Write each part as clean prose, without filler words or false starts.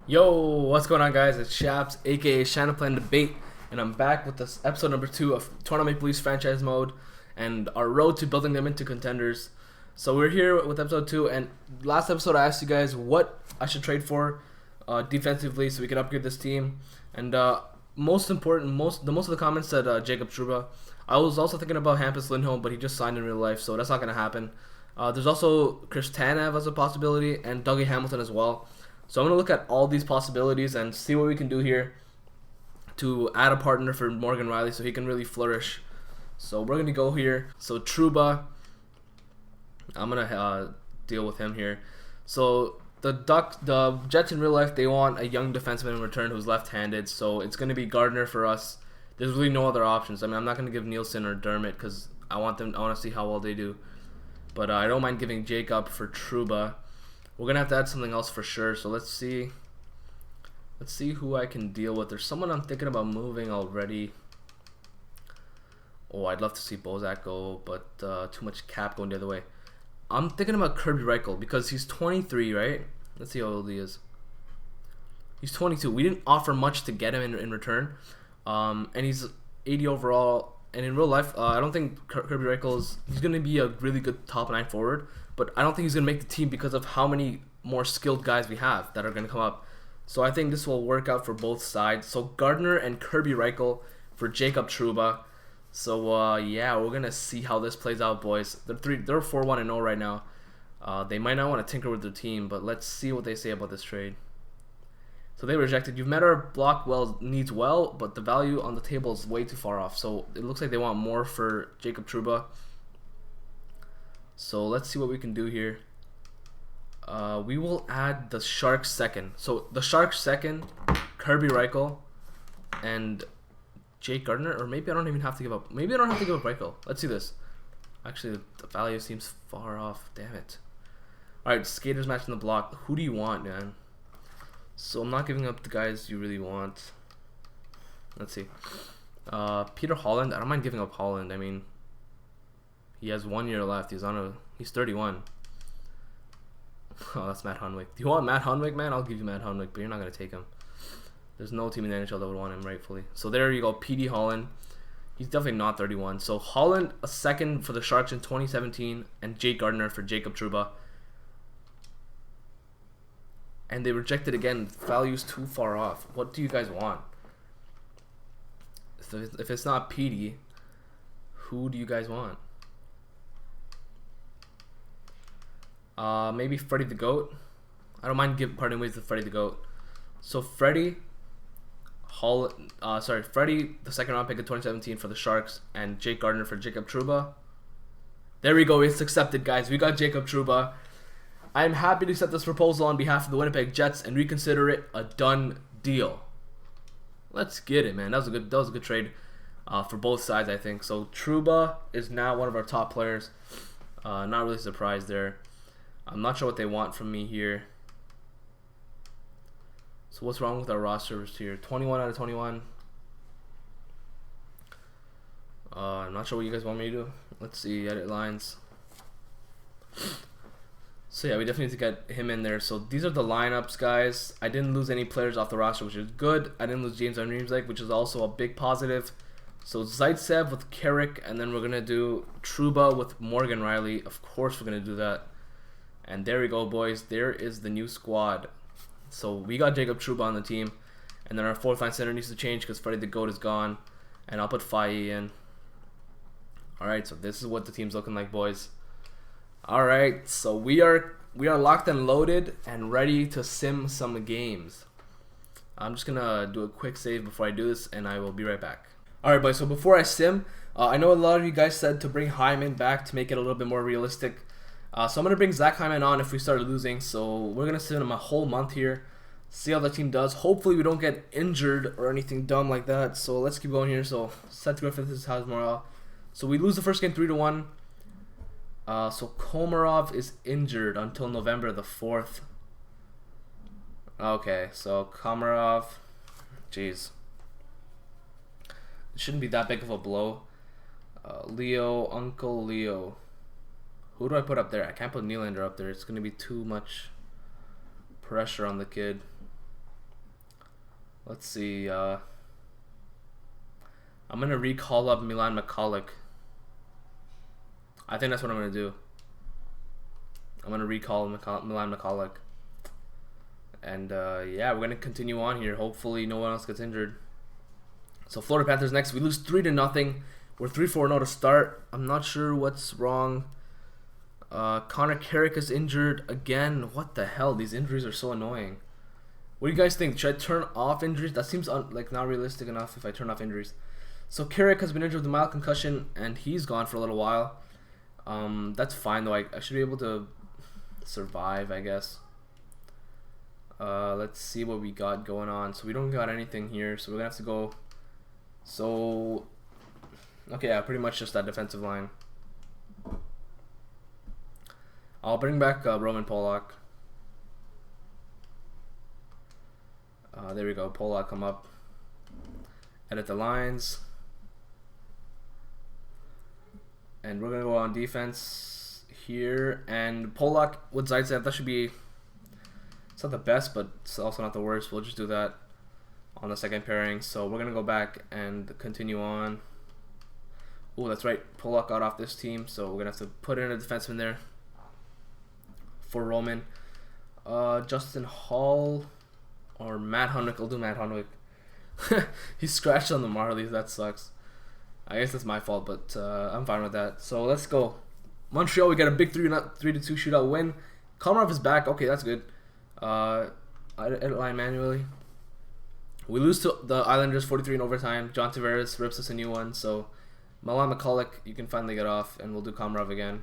Yo, what's going on, guys? It's Shaps, aka Shanaplan Debate, and I'm back with this episode number 2 of Toronto Maple Leafs franchise mode and our road to building them into contenders. So we're here with episode 2, and last episode I asked you guys what I should trade for defensively so we can upgrade this team. And most of the comments said Jacob Trouba. I was also thinking about Hampus Lindholm, but he just signed in real life, so that's not going to happen. There's also Chris Tanev as a possibility, and Dougie Hamilton as well. So I'm going to look at all these possibilities and see what we can do here to add a partner for Morgan Riley so he can really flourish. So we're going to go here. So Trouba, I'm going to deal with him here. So the Jets in real life, they want a young defenseman in return who's left-handed. So it's going to be Gardner for us. There's really no other options. I mean, I'm not going to give Nielsen or Dermott because I want to see how well they do. But I don't mind giving Jacob for Trouba. We're going to have to add something else for sure. So let's see who I can deal with. There's someone I'm thinking about moving already. Oh, I'd love to see Bozak go, but too much cap going the other way. I'm thinking about Kirby Reichel because he's 23, right? Let's see how old he is. He's 22. We didn't offer much to get him in return. And he's 80 overall. And in real life, I don't think Kirby Reichel he's going to be a really good top 9 forward. But I don't think he's going to make the team because of how many more skilled guys we have that are going to come up. So I think this will work out for both sides. So Gardner and Kirby Reichel for Jacob Trouba. So yeah, we're going to see how this plays out, boys. They're 4-1-0 right now. They might not want to tinker with their team, but let's see what they say about this trade. So they rejected. You've met our block needs well, but the value on the table is way too far off. So it looks like they want more for Jacob Trouba. So let's see what we can do here. We will add the Sharks second. So the Sharks second, Kirby Reichel, and Jake Gardner. Or maybe I don't even have to give up. Maybe I don't have to give up Reichel. Let's see this. Actually, the value seems far off. Damn it. Alright, skaters matching the block. Who do you want, man? So I'm not giving up the guys you really want. Let's see. Peter Holland. I don't mind giving up Holland. I mean, he has 1 year left. He's 31. Oh, that's Matt Hunwick. Do you want Matt Hunwick, man? I'll give you Matt Hunwick, but you're not gonna take him. There's no team in the NHL that would want him rightfully. So there you go, PD Holland. He's definitely not 31. So Holland a second for the Sharks in 2017, and Jake Gardner for Jacob Trouba. And they rejected again. Value's too far off. What do you guys want? If it's not PD, who do you guys want? Maybe Freddie the Goat. I don't mind parting ways with Freddie the Goat. So Freddie, Freddie, the second round pick in 2017 for the Sharks, and Jake Gardner for Jacob Trouba. There we go. It's accepted, guys. We got Jacob Trouba. I am happy to accept this proposal on behalf of the Winnipeg Jets and reconsider it a done deal. Let's get it, man. That was a good trade for both sides, I think. So Trouba is now one of our top players. Not really surprised there. I'm not sure what they want from me here. So what's wrong with our rosters here? 21 out of 21. I'm not sure what you guys want me to do. Let's see, edit lines. So yeah, we definitely need to get him in there. So these are the lineups, guys. I didn't lose any players off the roster, which is good. I didn't lose James Van Riemsdyk, which is also a big positive. So Zaitsev with Carrick, and then we're going to do Trouba with Morgan Riley. Of course we're going to do that. And there we go, boys. There is the new squad. So we got Jacob Trouba on the team. And then our fourth line center needs to change because Freddie the Goat is gone. And I'll put Faye in. Alright, so this is what the team's looking like, boys. Alright, so we are locked and loaded and ready to sim some games. I'm just going to do a quick save before I do this, and I will be right back. Alright, boys, so before I sim, I know a lot of you guys said to bring Hyman back to make it a little bit more realistic. So I'm going to bring Zach Hyman on if we start losing. So we're going to sim him a whole month here. See how the team does. Hopefully we don't get injured or anything dumb like that. So let's keep going here. So Seth Griffith has morale. So we lose the first game 3-1. So Komarov is injured until November the 4th. Okay, so Komarov. Jeez. It shouldn't be that big of a blow. Uncle Leo. Who do I put up there? I can't put Nylander up there. It's going to be too much pressure on the kid. Let's see. I'm gonna recall up Milan McCulloch. I think that's what I'm gonna do. I'm gonna recall Milan McCulloch. And yeah, we're gonna continue on here. Hopefully, no one else gets injured. So Florida Panthers next. We lose 3-0. We're 3-4-0 to start. I'm not sure what's wrong. Connor Carrick is injured again. What the hell? These injuries are so annoying. What do you guys think? Should I turn off injuries? That seems like not realistic enough if I turn off injuries. So Carrick has been injured with a mild concussion, and he's gone for a little while. That's fine though. I should be able to survive, I guess. Let's see what we got going on. So we don't got anything here, so we're gonna have to go. So okay, yeah, pretty much just that defensive line. I'll bring back Roman Polak. There we go. Polak, come up. Edit the lines. And we're going to go on defense here. And Polak with Zaitsev, that should be... It's not the best, but it's also not the worst. We'll just do that on the second pairing. So we're going to go back and continue on. Oh, that's right. Polak got off this team, so we're going to have to put in a defenseman there for Roman. Justin Hall or Matt Hunwick. I'll do Matt Hunwick. He scratched on the Marlies. That sucks. I guess that's my fault, but I'm fine with that. So let's go. Montreal, we got a big 3-2 shootout win. Komarov is back. Okay, that's good. I edit line manually. We lose to the Islanders 43 in overtime. John Tavares rips us a new one. So Milan McCulloch, you can finally get off, and we'll do Komarov again.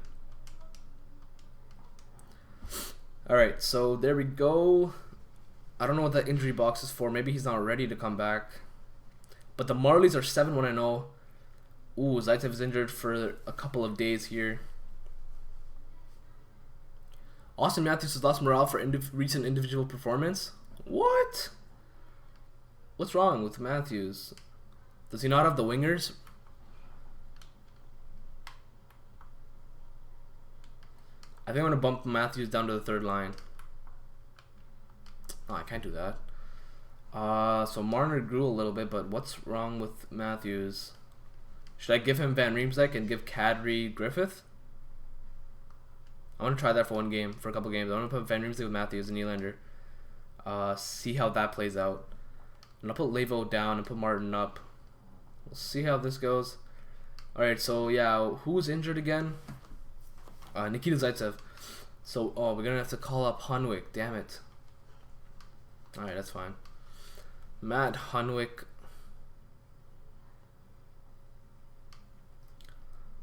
Alright, so there we go. I don't know what that injury box is for. Maybe he's not ready to come back. But the Marlies are 7-1-0. Ooh, Zaitsev is injured for a couple of days here. Austin Matthews has lost morale for recent individual performance. What? What's wrong with Matthews? Does he not have the wingers? I think I'm going to bump Matthews down to the third line. Oh, I can't do that. So Marner grew a little bit, but what's wrong with Matthews? Should I give him Van Riemsdyk and give Kadri Griffith? I want to try that for for a couple games. I want to put Van Riemsdyk with Matthews and Nylander. See how that plays out. And I'll put Levo down and put Martin up. We'll see how this goes. Alright, so yeah, who's injured again? Nikita Zaitsev. So, we're going to have to call up Hunwick. Damn it. Alright, that's fine. Matt Hunwick.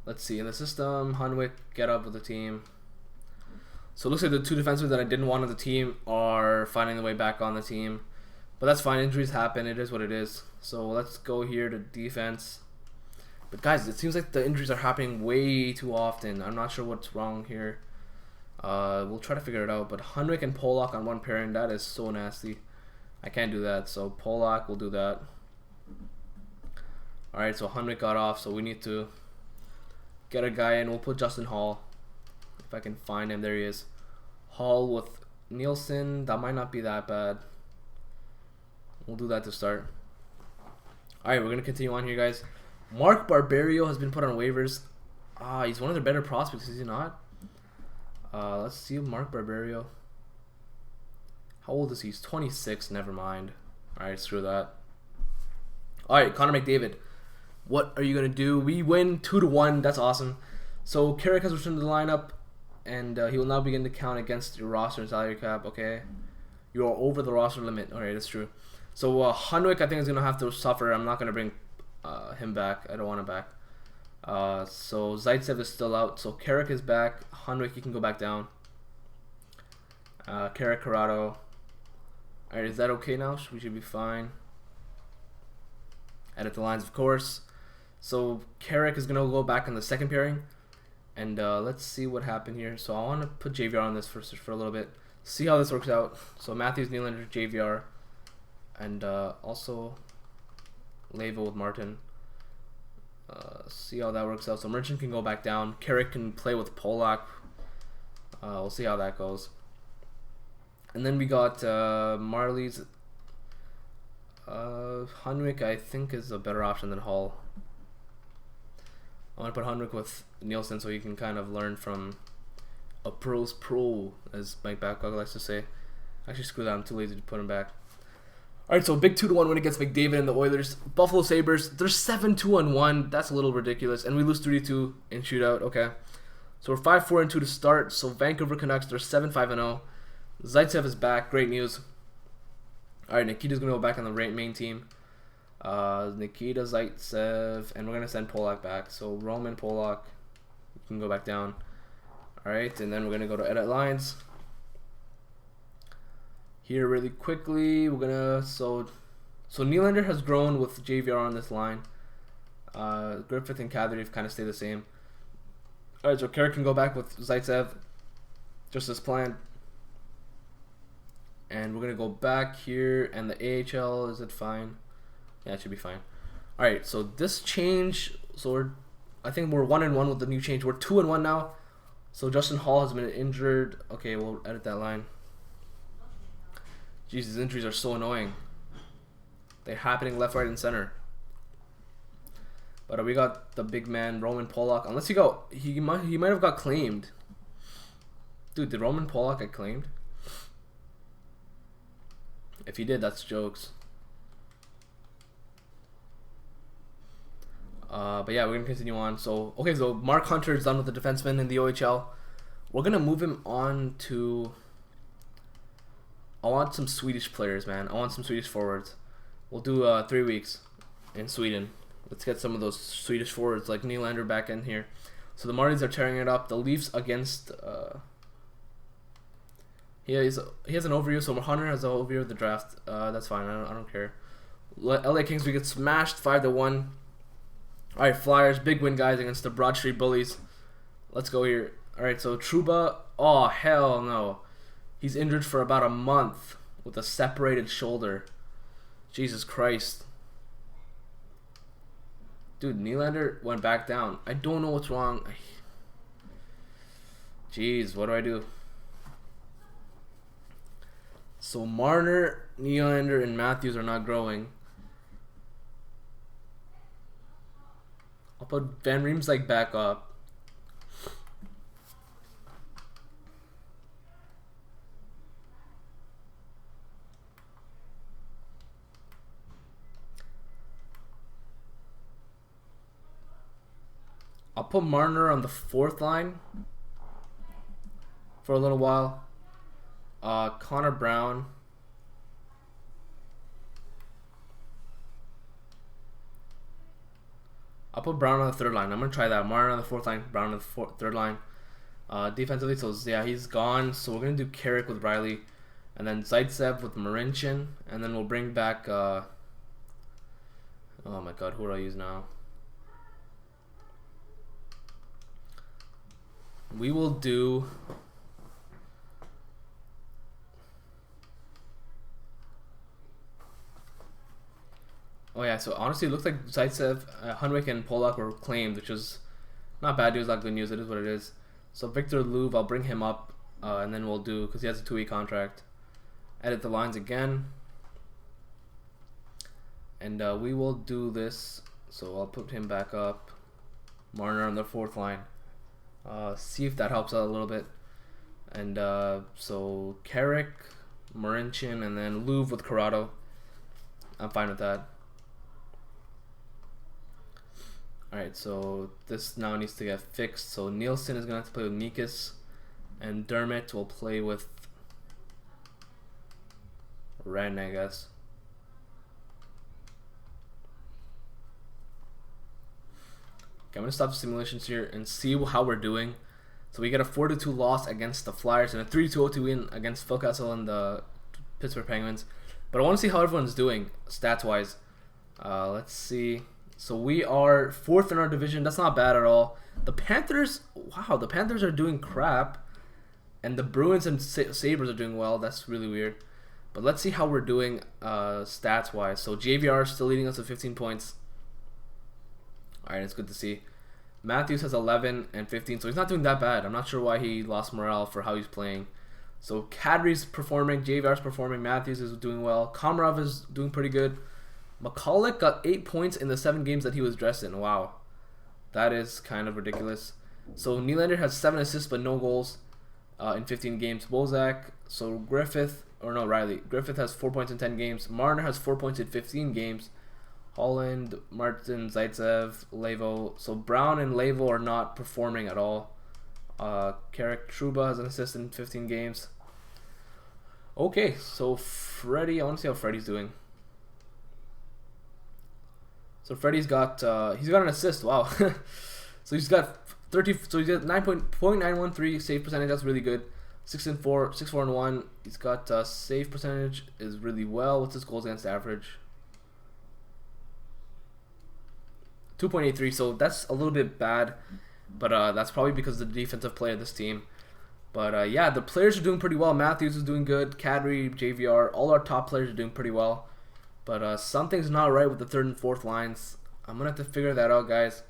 Let's see. In the system, Hunwick, get up with the team. So it looks like the two defensemen that I didn't want on the team are finding their way back on the team. But that's fine. Injuries happen. It is what it is. So let's go here to defense. But guys, it seems like the injuries are happening way too often. I'm not sure what's wrong here. We'll try to figure it out. But Hunwick and Polak on one pairing, that is so nasty. I can't do that. So Polak will do that. Alright, so Hunwick got off. So we need to get a guy in. We'll put Justin Hall. If I can find him. There he is. Hall with Nielsen. That might not be that bad. We'll do that to start. Alright, we're going to continue on here, guys. Mark Barberio has been put on waivers. He's one of their better prospects, is he not? Let's see Mark Barberio. How old is he? He's 26. Never mind. Alright, screw that. Alright, Connor McDavid. What are you going to do? We win 2-1. That's awesome. So, Carrick has returned to the lineup, and he will now begin to count against your roster and salary cap. Okay. You are over the roster limit. Alright, that's true. So, Hunwick, I think, is going to have to suffer. I'm not going to bring him back. I don't want him back. So Zaitsev is still out. So Carrick is back. Hunwick, you can go back down. Carrick, Corrado. Alright, is that okay now? We should be fine. Edit the lines, of course. So Carrick is gonna go back in the second pairing, and let's see what happened here. So I want to put JVR on this for a little bit. See how this works out. So Matthews, Nylander, JVR, and also Levo with Martin. See how that works out. So Merchant can go back down. Carrick can play with Polak. We'll see how that goes. And then we got Marlies. Hunwick I think is a better option than Hall. I want to put Hunwick with Nielsen so he can kind of learn from a pro's pro, as Mike Babcock likes to say. Actually, screw that. I'm too lazy to put him back. Alright, so big 2-1 win against McDavid and the Oilers. Buffalo Sabres, they're 7-2-1. That's a little ridiculous. And we lose 3-2 in shootout. Okay. So we're 5-4-2 to start. So Vancouver Canucks, they're 7-5-0. Zaitsev is back. Great news. Alright, Nikita's going to go back on the main team. Nikita, Zaitsev, and we're going to send Polak back. So Roman, Polak, you can go back down. Alright, and then we're going to go to edit lines. Here really quickly, we're gonna so Nylander has grown with JVR on this line. Griffith and Kadri kind of stay the same. Alright, so Carrick can go back with Zaitsev, just as planned. And we're gonna go back here, and the AHL, is it fine? Yeah, it should be fine. Alright, so this change, I think we're 1-1 with the new change. We're 2-1 now. So Justin Hall has been injured. Okay, we'll edit that line. Jeez, these injuries are so annoying. They're happening left, right, and center. But we got the big man, Roman Polak. Unless he might have got claimed. Dude, did Roman Polak get claimed? If he did, that's jokes. But yeah, we're gonna continue on. So okay, so Mark Hunter is done with the defenseman in the OHL. We're gonna move him on to. I want some Swedish players, man. I want some Swedish forwards. We'll do 3 weeks in Sweden. Let's get some of those Swedish forwards like Nylander back in here. So the Marlies are tearing it up. The Leafs against. He has an overview. So Hunter has an overview of the draft. That's fine. I don't care. LA Kings, we get smashed 5-1. All right, Flyers, big win, guys, against the Broad Street Bullies. Let's go here. All right, so Trouba. Oh hell no. He's injured for about a month with a separated shoulder. Jesus Christ. Dude, Nylander went back down. I don't know what's wrong. Jeez, what do I do? So Marner, Nylander, and Matthews are not growing. I'll put Van Riemsdyk back up. I'll put Marner on the 4th line for a little while. Connor Brown. I'll put Brown on the 3rd line. I'm going to try that. Marner on the 4th line, Brown on the 3rd line. Defensively, so yeah, he's gone. So we're going to do Carrick with Riley. And then Zaitsev with Marincin. And then we'll bring back... oh my god, who do I use now? We will do... Oh yeah, so honestly it looks like Zaitsev, Hunwick, and Polak were claimed, which is not bad news, not good news. It is what it is. So Victor Louvre, I'll bring him up, and then we'll do, because he has a 2-week contract. Edit the lines again. And we will do this. So I'll put him back up. Marner on the 4th line. See if that helps out a little bit. And so Carrick, Marincin, and then Louvre with Corrado. I'm fine with that. Alright, so this now needs to get fixed. So Nielsen is going to have to play with Nikas. And Dermott will play with Ren, I guess. Okay, I'm going to stop the simulations here and see how we're doing. So we get a 4-2 loss against the Flyers and a 3-2 win against Phil Kessel and the Pittsburgh Penguins. But I want to see how everyone's doing stats-wise. Let's see. So we are 4th in our division. That's not bad at all. The Panthers, wow, the Panthers are doing crap. And the Bruins and Sabres are doing well. That's really weird. But let's see how we're doing stats-wise. So JVR is still leading us with 15 points. Alright, it's good to see. Matthews has 11 and 15, so he's not doing that bad. I'm not sure why he lost morale for how he's playing. So Kadri's performing, JVR's performing, Matthews is doing well. Komarov is doing pretty good. McCulloch got 8 points in the 7 games that he was dressed in. Wow. That is kind of ridiculous. So Nylander has 7 assists but no goals in 15 games. Bozak, so Riley. Griffith has 4 points in 10 games. Marner has 4 points in 15 games. Holland, Martin, Zaitsev, Levo. So Brown and Levo are not performing at all. Carrick Trouba has an assist in 15 games. Okay, so Freddie, I want to see how Freddie's doing. So Freddie's got an assist. Wow. So he's got 30. So he's got 9.913 save percentage. That's really good. 6-4, 6-4-1. He's got save percentage is really well. What's his goals against average? 2.83. So that's a little bit bad, but that's probably because of the defensive play of this team. But yeah, the players are doing pretty well. Matthews is doing good. Kadri, JVR, all our top players are doing pretty well. But something's not right with the third and fourth lines. I'm going to have to figure that out, guys.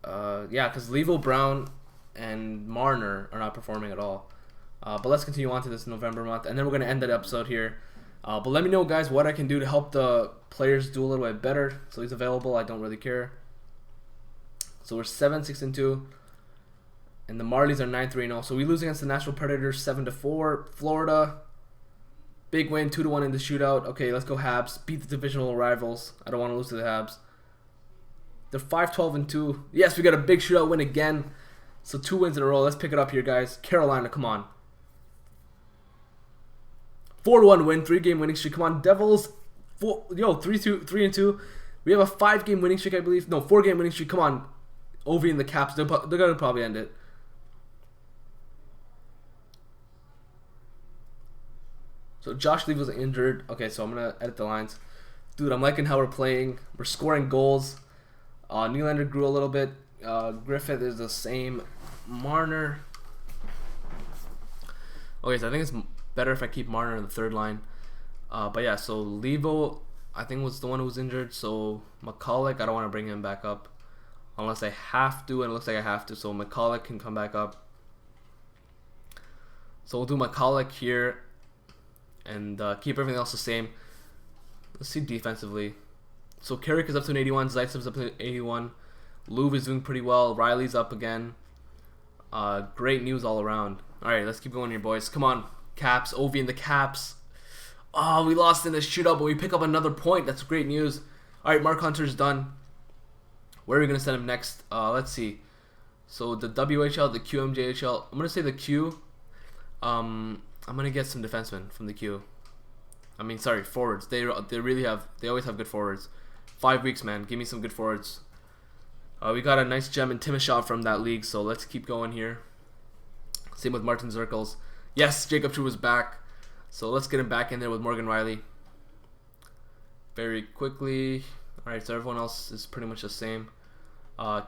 Yeah, because Levo, Brown, and Marner are not performing at all. But let's continue on to this November month. And then we're going to end that episode here. But let me know, guys, what I can do to help the players do a little bit better. So he's available. I don't really care. So we're 7-6-2. And the Marlies are 9-3-0. So we lose against the Nashville Predators 7-4. Florida, big win, 2-1 in the shootout. Okay, let's go Habs. Beat the divisional rivals. I don't want to lose to the Habs. They're 5-12-2. Yes, we got a big shootout win again. So 2 wins in a row. Let's pick it up here, guys. Carolina, come on. 4-1 win, 3-game winning streak. Come on, Devils. 3-2. We have a 5-game winning streak, I believe. No, 4-game winning streak. Come on, Ovi and the Caps. They're gonna probably end it. So Josh Lee was injured. Okay, so I'm going to edit the lines. Dude, I'm liking how we're playing. We're scoring goals. Nylander grew a little bit. Griffith is the same. Marner. Okay, so I think it's better if I keep Marner in the third line. But yeah, so Levo, I think, was the one who was injured. So McCulloch, I don't want to bring him back up unless I have to, and it looks like I have to. So McCulloch can come back up. So we'll do McCulloch here. And keep everything else the same. Let's see defensively. So Carrick is up to an 81. Zaitsev's up to an 81. Louvre is doing pretty well. Riley's up again. Great news all around. Alright, let's keep going here, boys. Come on. Caps. Ovi and the Caps. Oh, we lost in the shootout, but we pick up another point. That's great news. Alright, Mark Hunter's done. Where are we going to send him next? Let's see. So the WHL, the QMJHL. I'm going to say the Q. I'm gonna get some defensemen from the queue. I mean, sorry, forwards. They always have good forwards. 5 weeks, man. Give me some good forwards. We got a nice gem in Timashov from that league, so let's keep going here. Same with Martin Zirkles. Yes, Jacob True was back, so let's get him back in there with Morgan Riley. Very quickly. All right, so everyone else is pretty much the same.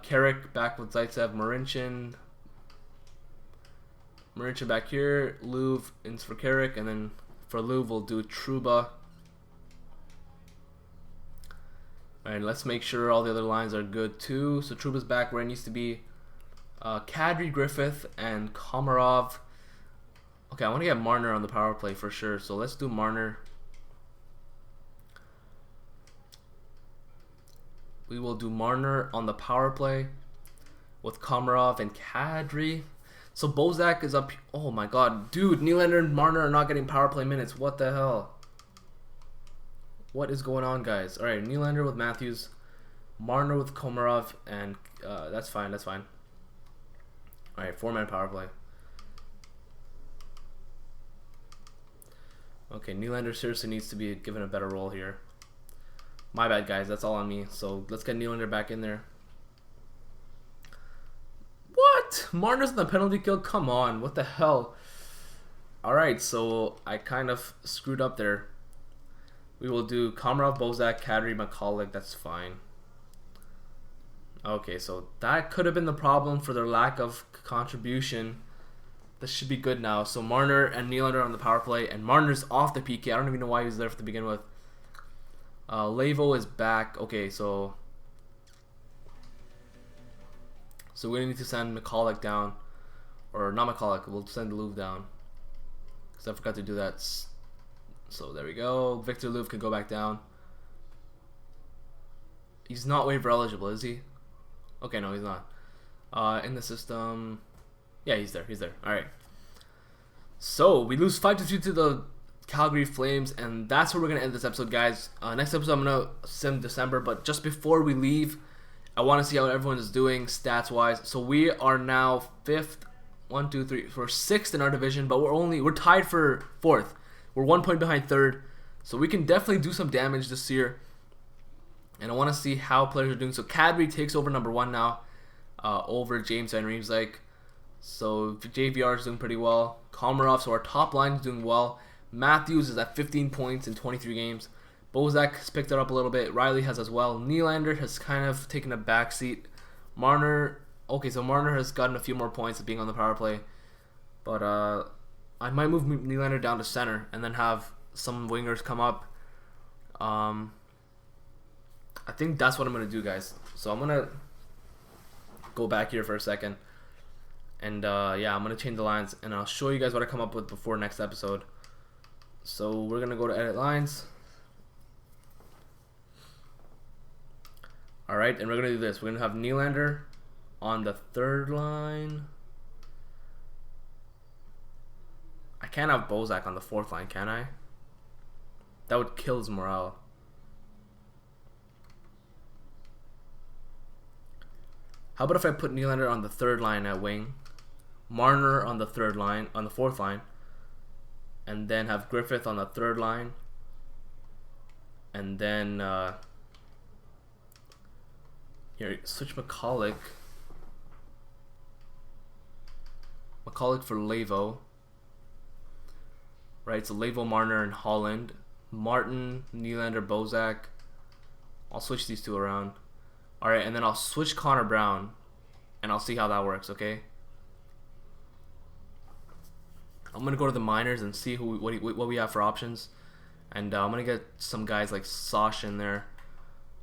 Carrick back with Zaitsev, Marincin back here, Louvre in for Carrick, and then for Louvre we'll do Trouba. Alright, let's make sure all the other lines are good too. So Trouba's back where it needs to be. Kadri, Griffith, and Komarov. Okay, I want to get Marner on the power play for sure, so let's do Marner. We will do Marner on the power play with Komarov and Kadri. So Bozak is up. Oh my god. Dude, Nylander and Marner are not getting power play minutes. What the hell? What is going on, guys? Alright, Nylander with Matthews. Marner with Komarov. And that's fine. That's fine. Alright, 4-man power play. Okay, Nylander seriously needs to be given a better role here. My bad, guys. That's all on me. So let's get Nylander back in there. What? Marner's in the penalty kill? Come on. What the hell? Alright, so I kind of screwed up there. We will do Komarov, Bozak, Kadri, McCulloch. That's fine. Okay, so that could have been the problem for their lack of contribution. This should be good now. So Marner and Nylander on the power play. And Marner's off the PK. I don't even know why he was there to begin with. Levo is back. Okay, so we need to send McCulloch down. Or not McCulloch. We'll send Louvre down. Because I forgot to do that. So there we go. Victor Louvre can go back down. He's not waiver eligible, is he? Okay, no, he's not. In the system, yeah, he's there. All right. So we lose 5-2 to the Calgary Flames, and that's where we're gonna end this episode, guys. Next episode I'm gonna sim December, but just before we leave, I want to see how everyone is doing stats wise. So we are now 5th, 1, 2, 3, we're 6th in our division, but we're tied for 4th. We're 1 point behind 3rd, so we can definitely do some damage this year. And I want to see how players are doing. So Cadbury takes over number 1 now, over James Van Riemsdyk. So JVR is doing pretty well. Komarov, so our top line is doing well. Matthews is at 15 points in 23 games. Bozak has picked it up a little bit. Riley has as well. Nylander has kind of taken a backseat. Marner, okay, so Marner has gotten a few more points of being on the power play. But I might move Nylander down to center and then have some wingers come up. I think that's what I'm going to do, guys. So I'm going to go back here for a second. And yeah, I'm going to change the lines. And I'll show you guys what I come up with before next episode. So we're going to go to edit lines. Alright, and we're going to do this. We're going to have Nylander on the 3rd line. I can't have Bozak on the 4th line, can I? That would kill his morale. How about if I put Nylander on the 3rd line at wing, Marner on the 3rd line, on the 4th line, and then have Griffith on the 3rd line, and then here, switch McCulloch for Lavo. Right, so Lavo, Marner, and Holland. Martin, Nylander, Bozak. I'll switch these two around. Alright, and then I'll switch Connor Brown, and I'll see how that works, okay? I'm going to go to the minors and see what we have for options. And I'm going to get some guys like Sosh in there.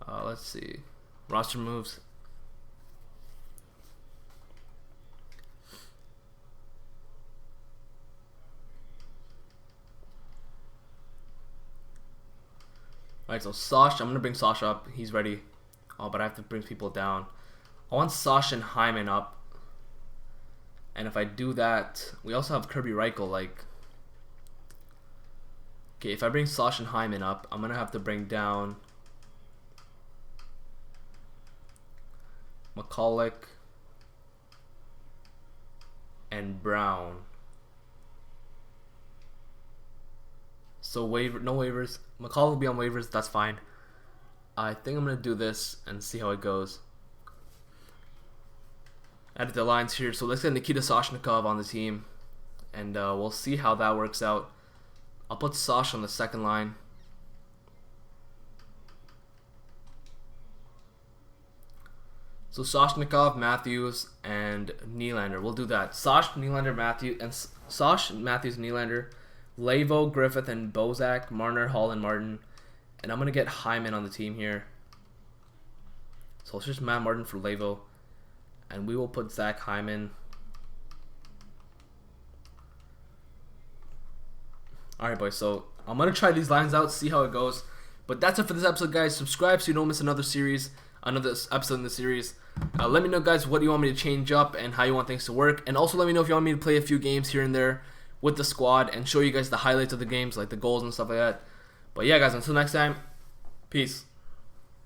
Let's see. Roster moves. Alright, so Sosh, I'm going to bring Sosh up. He's ready. Oh, but I have to bring people down. I want Sosh and Hyman up. And if I do that, we also have Kirby Reichel, like... Okay, if I bring Sosh and Hyman up, I'm going to have to bring down... McCulloch and Brown. So no waivers. McCulloch will be on waivers, that's fine. I think I'm going to do this and see how it goes. Edit the lines here. So let's get Nikita Soshnikov on the team. And we'll see how that works out. I'll put Sosh on the 2nd line. So Soshnikov, Matthews, and Nylander. We'll do that. Sosh, Nylander, Matthews, and Sosh, Matthews, Nylander, Lavo, Griffith, and Bozak, Marner, Hall, and Martin. And I'm going to get Hyman on the team here. So let's just Matt Martin for Lavo. And we will put Zach Hyman. Alright, boys. So I'm going to try these lines out, see how it goes. But that's it for this episode, guys. Subscribe so you don't miss another episode in the series. Let me know, guys, what you want me to change up and how you want things to work. And also let me know if you want me to play a few games here and there with the squad and show you guys the highlights of the games, like the goals and stuff like that. But yeah, guys, until next time, peace.